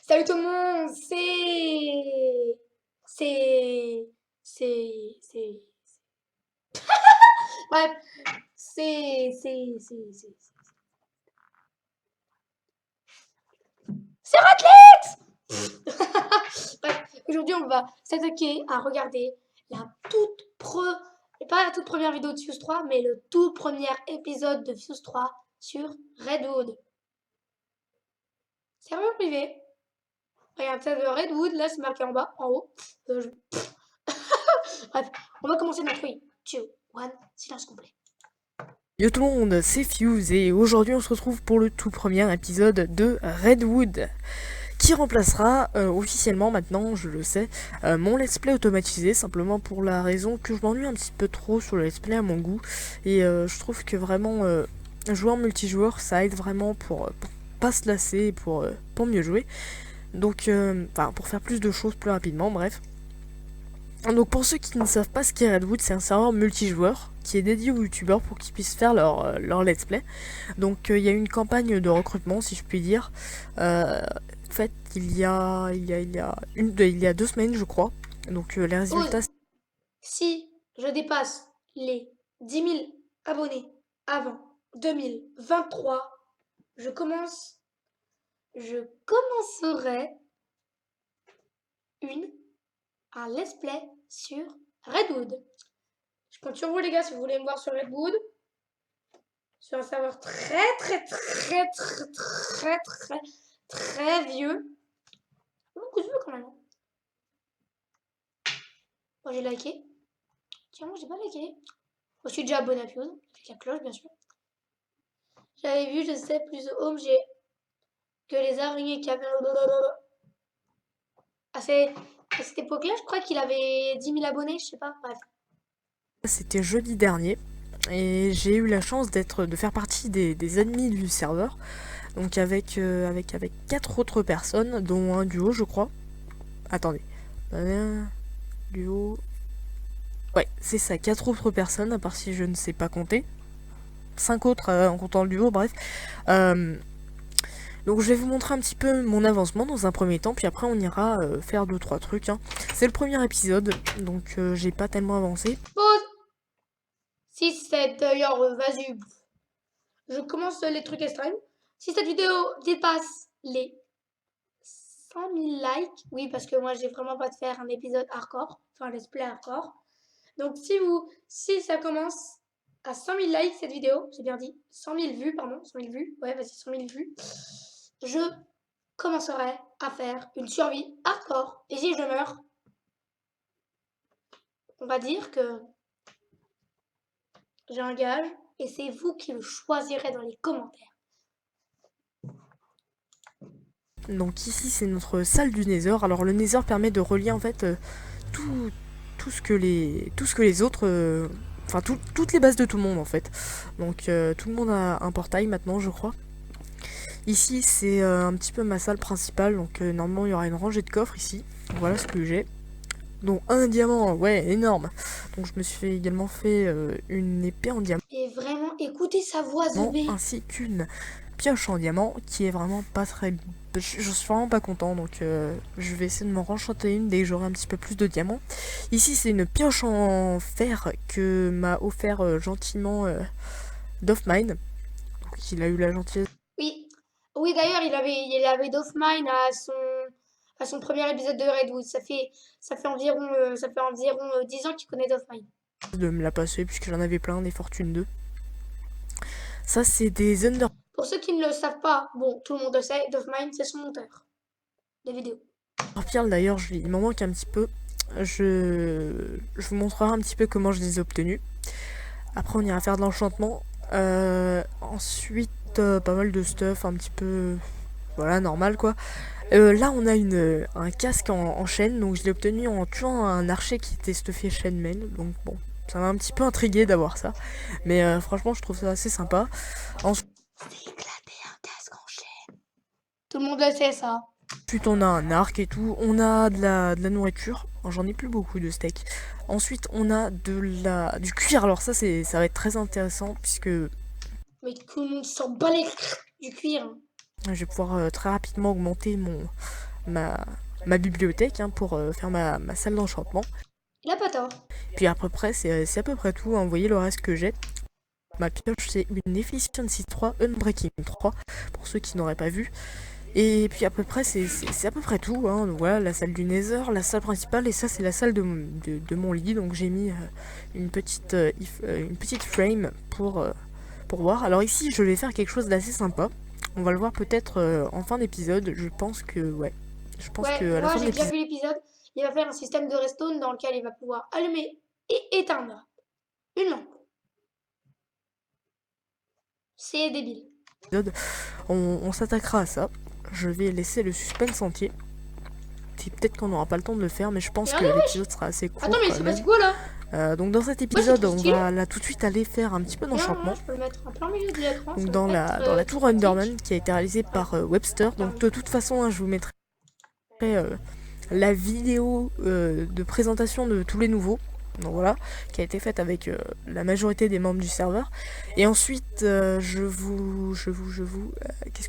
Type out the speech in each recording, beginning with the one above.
Salut tout le monde, c'est... Bref, c'est Raclette. Bref, aujourd'hui on va s'attaquer à regarder la pas la toute première vidéo de Fuse 3, mais le tout premier épisode de Fuse 3 sur Redwood. Serveur privé. Regarde, ça de Redwood, là c'est marqué en bas, en haut. Bref, on va commencer dans 3, 2, 1, silence complet. Yo tout le monde, c'est Fuse et aujourd'hui on se retrouve pour le tout premier épisode de Redwood qui remplacera officiellement maintenant, je le sais, mon let's play automatisé, simplement pour la raison que je m'ennuie un petit peu trop sur le let's play à mon goût et je trouve que vraiment jouer en multijoueur ça aide vraiment pour pas se lasser et pour mieux jouer, donc pour faire plus de choses plus rapidement, bref. Donc pour ceux qui ne savent pas ce qu'est Redwood, c'est un serveur multijoueur qui est dédié aux youtubeurs pour qu'ils puissent faire leur let's play. Donc il y a une campagne de recrutement, si je puis dire. En fait, il y a 2 semaines, je crois. Donc les résultats... Si je dépasse les 10 000 abonnés avant 2023, je commencerai un let's play sur Redwood. Je compte sur vous les gars si vous voulez me voir sur Redwood. Sur un serveur très vieux. Beaucoup de vues quand même. Moi j'ai liké. Tiens, moi j'ai pas liké. Moi je suis déjà abonné à Fuse, avec la cloche bien sûr. J'avais vu, je sais, plus de home, j'ai que les araignées qui avaient... À cette époque-là, je crois qu'il avait 10 000 abonnés, je sais pas, bref. C'était jeudi dernier et j'ai eu la chance de faire partie des admins du serveur. Donc avec 4 autres personnes, dont un duo je crois. Attendez. Duo... Ouais, c'est ça, 4 autres personnes, à part si je ne sais pas compter. 5 autres en comptant le duo, bref. Donc je vais vous montrer un petit peu mon avancement dans un premier temps, puis après on ira faire 2-3 trucs. Hein. C'est le premier épisode, donc j'ai pas tellement avancé. Pause. 6, 7, d'ailleurs, vas-y. Je commence les trucs extrêmes. Si cette vidéo dépasse les 100 000 likes, oui, parce que moi j'ai vraiment pas de faire un épisode hardcore, enfin let's play hardcore. Donc si ça commence à 100 000 likes cette vidéo, j'ai bien dit, 100 000 vues, pardon, 100 000 vues, ouais, vas-y, 100 000 vues, je commencerai à faire une survie hardcore. Et si je meurs, on va dire que j'ai un gage et c'est vous qui le choisirez dans les commentaires. Donc ici c'est notre salle du Nether. Alors le Nether permet de relier en fait tout ce que les autres... Enfin toutes les bases de tout le monde en fait. Donc tout le monde a un portail maintenant je crois. Ici c'est un petit peu ma salle principale, donc normalement il y aura une rangée de coffres ici. Voilà ce que j'ai. Donc un diamant, ouais, énorme. Donc je me suis également fait une épée en diamant. Et vraiment, écoutez sa voix, The B. Ainsi qu'une pioche en diamant qui est vraiment pas très... Je suis vraiment pas content, donc je vais essayer de m'en renchanter une dès que j'aurai un petit peu plus de diamants. Ici c'est une pioche en fer que m'a offert gentiment Doffmine. Donc il a eu la gentillesse. Oui, d'ailleurs, il avait Doffmine à son premier épisode de Redwood. Ça fait environ 10 ans qu'il connaît Doffmine. De me la passer puisque j'en avais plein, des Fortune 2. Ça c'est des Under... Pour ceux qui ne le savent pas, bon, tout le monde le sait, Doffmine c'est son monteur de vidéos. Pierre d'ailleurs, il m'en manque un petit peu. Je vous montrerai un petit peu comment je les ai obtenus. Après on ira faire de l'enchantement. Ensuite pas mal de stuff, un petit peu... Voilà, normal quoi. Là on a un casque en chaîne, donc je l'ai obtenu en tuant un archer qui était stuffé chaîne mail. Donc bon, ça m'a un petit peu intrigué d'avoir ça. Mais franchement je trouve ça assez sympa. Ensuite C'est éclaté un casque en chaîne. Tout le monde le sait ça. Ensuite on a un arc et tout, on a de la nourriture, j'en ai plus beaucoup de steak. Ensuite on a du cuir, alors ça va être très intéressant puisque... Mais tout le monde s'en bat les du cuir. Je vais pouvoir très rapidement augmenter ma bibliothèque hein, pour faire ma salle d'enchantement. Il a pas tort. Puis à peu près, c'est à peu près tout. Hein. Vous voyez le reste que j'ai. Ma pioche, c'est une Efficiency 3, Unbreaking 3, pour ceux qui n'auraient pas vu. Et puis à peu près, c'est à peu près tout. Hein. Donc, voilà, la salle du Nether, la salle principale, et ça, c'est la salle de mon lit. Donc j'ai mis une petite frame pour voir. Alors ici, je vais faire quelque chose d'assez sympa. On va le voir peut-être en fin d'épisode. Je pense que, ouais. Je pense Ouais, que à la moi fin de j'ai déjà l'épisode. vu l'épisode. Il va faire un système de redstone dans lequel il va pouvoir allumer et éteindre une lampe. C'est débile. On s'attaquera à ça. Je vais laisser le suspense entier. Puis peut-être qu'on n'aura pas le temps de le faire, mais je pense que Regardez, wesh. l'épisode sera assez court Attends, mais quand c'est même. passé quoi là? Donc dans cet c'est épisode, trop on stylé. va là tout de suite aller faire un petit peu Regarde, d'enchantement. je peux le mettre en plein milieu de l'écran. Donc ça dans va être, la tour pratique. Enderman qui a été réalisée par Webster. Donc de toute façon, hein, je vous mettrai la vidéo de présentation de tous les nouveaux. Donc voilà, qui a été faite avec la majorité des membres du serveur. Et ensuite, qu'est-ce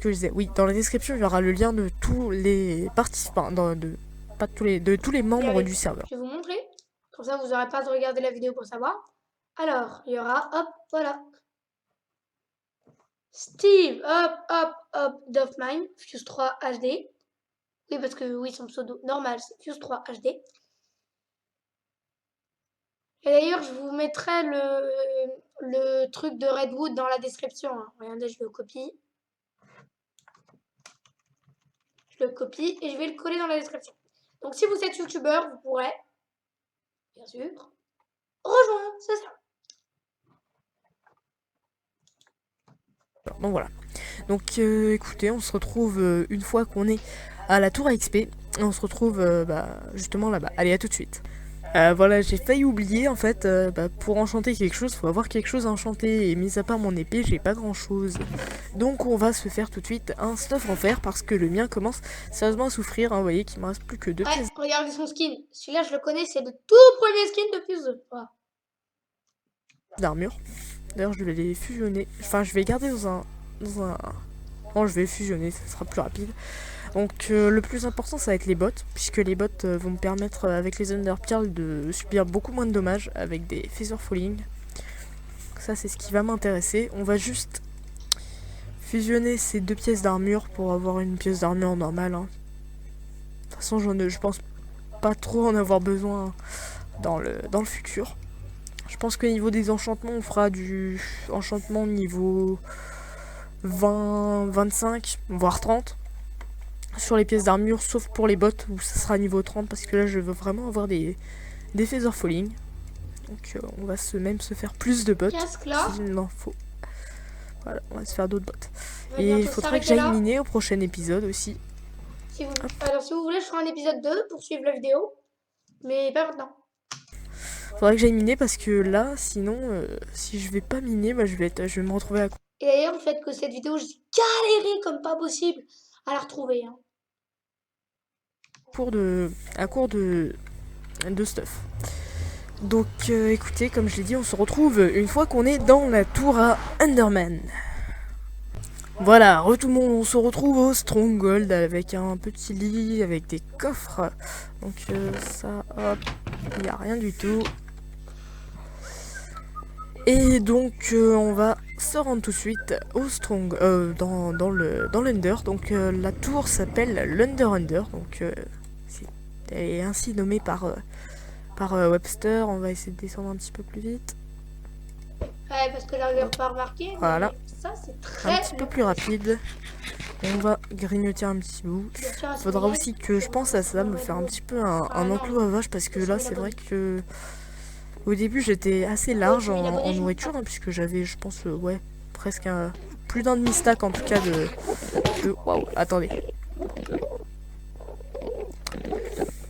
que je disais? Oui, dans la description, il y aura le lien de tous les participants, de tous les membres du serveur. Je vais vous montrer. Comme ça, vous n'aurez pas à regarder la vidéo pour savoir. Alors, il y aura, hop, voilà. Steve, hop, Duffmine, Fuse 3 HD. Oui, parce que oui, son pseudo normal, c'est Fuse 3 HD. Et d'ailleurs, je vous mettrai le truc de Redwood dans la description. Hein. Regardez, je le copie. Je le copie et je vais le coller dans la description. Donc, si vous êtes youtubeur, vous pourrez, bien sûr, rejoindre, c'est ça. Donc voilà. Donc écoutez, on se retrouve une fois qu'on est à la tour XP. Et on se retrouve justement là-bas. Allez, à tout de suite. Voilà, j'ai failli oublier en fait, pour enchanter quelque chose, faut avoir quelque chose à enchanter. Et mis à part mon épée, j'ai pas grand chose. Donc on va se faire tout de suite un stuff en fer parce que le mien commence sérieusement à souffrir. Hein, vous voyez qu'il me reste plus que 2 pièces Regardez son skin. Celui-là, je le connais, c'est le tout premier skin de Fuse 2. Voilà. d'armure. D'ailleurs, je vais les fusionner. Enfin, je vais garder dans un. Non, je vais fusionner, ça sera plus rapide. Donc le plus important ça va être les bots, puisque les bots vont me permettre avec les Enderpearls de subir beaucoup moins de dommages avec des Feather Falling. Ça c'est ce qui va m'intéresser. On va juste fusionner ces 2 pièces d'armure pour avoir une pièce d'armure normale. Hein. De toute façon je pense pas trop en avoir besoin dans le futur. Je pense qu'au niveau des enchantements on fera du enchantement niveau 20, 25, voire 30. Sur les pièces d'armure, sauf pour les bottes où ça sera niveau 30 parce que là je veux vraiment avoir des Feather Falling. Donc on va même se faire plus de bottes s'il en faut. Voilà, on va se faire d'autres bottes. Et il faudrait que j'aille miner au prochain épisode aussi. Alors si vous voulez, je ferai un épisode 2 pour suivre la vidéo, mais pas maintenant. Faudrait que j'aille miner parce que là, sinon, si je vais pas miner, je vais me retrouver à... Et d'ailleurs, le fait que cette vidéo, j'ai galéré comme pas possible à la retrouver. Hein. À court de stuff. Donc écoutez, comme je l'ai dit, on se retrouve une fois qu'on est dans la tour à Enderman. Voilà, tout le monde, on se retrouve au Stronghold avec un petit lit, avec des coffres. Donc ça, hop, il n'y a rien du tout. Et donc on va se rendre tout de suite au dans l'Under. Donc la tour s'appelle l'Under. Donc elle est ainsi nommée par Webster. On va essayer de descendre un petit peu plus vite. Ouais, parce que j'arrive pas remarqué. Voilà. Ça, c'est très un petit peu plus rapide. On va grignoter un petit bout. Il faudra aussi que je pense à ça, me faire un petit peu un enclos à vache parce que là c'est vrai que au début j'étais assez large en nourriture hein, puisque j'avais je pense ouais presque plus d'un demi-stack en tout cas de... Waouh, attendez.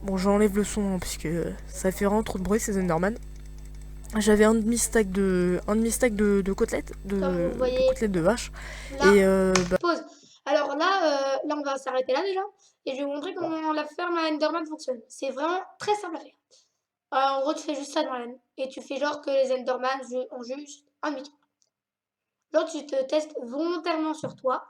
Bon j'enlève le son hein, puisque ça fait vraiment trop de bruit ces Enderman. J'avais un demi-stack de côtelettes, côtelettes de vache. Là, et pause. Alors là, on va s'arrêter là déjà. Et je vais vous montrer comment la ferme à Enderman fonctionne. C'est vraiment très simple à faire. En gros, tu fais juste ça dans l'arène. Et tu fais genre que les Enderman ont juste un demi. Genre, tu te testes volontairement sur toi.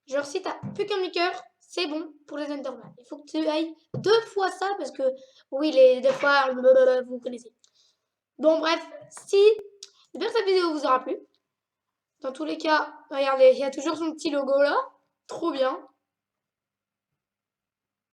Genre, si t'as plus qu'un demi-cœur, c'est bon pour les Enderman. Il faut que tu ailles 2 fois ça parce que, oui, des fois, vous connaissez. Bon, bref, j'espère que cette vidéo vous aura plu. Dans tous les cas, regardez, il y a toujours son petit logo là. Trop bien.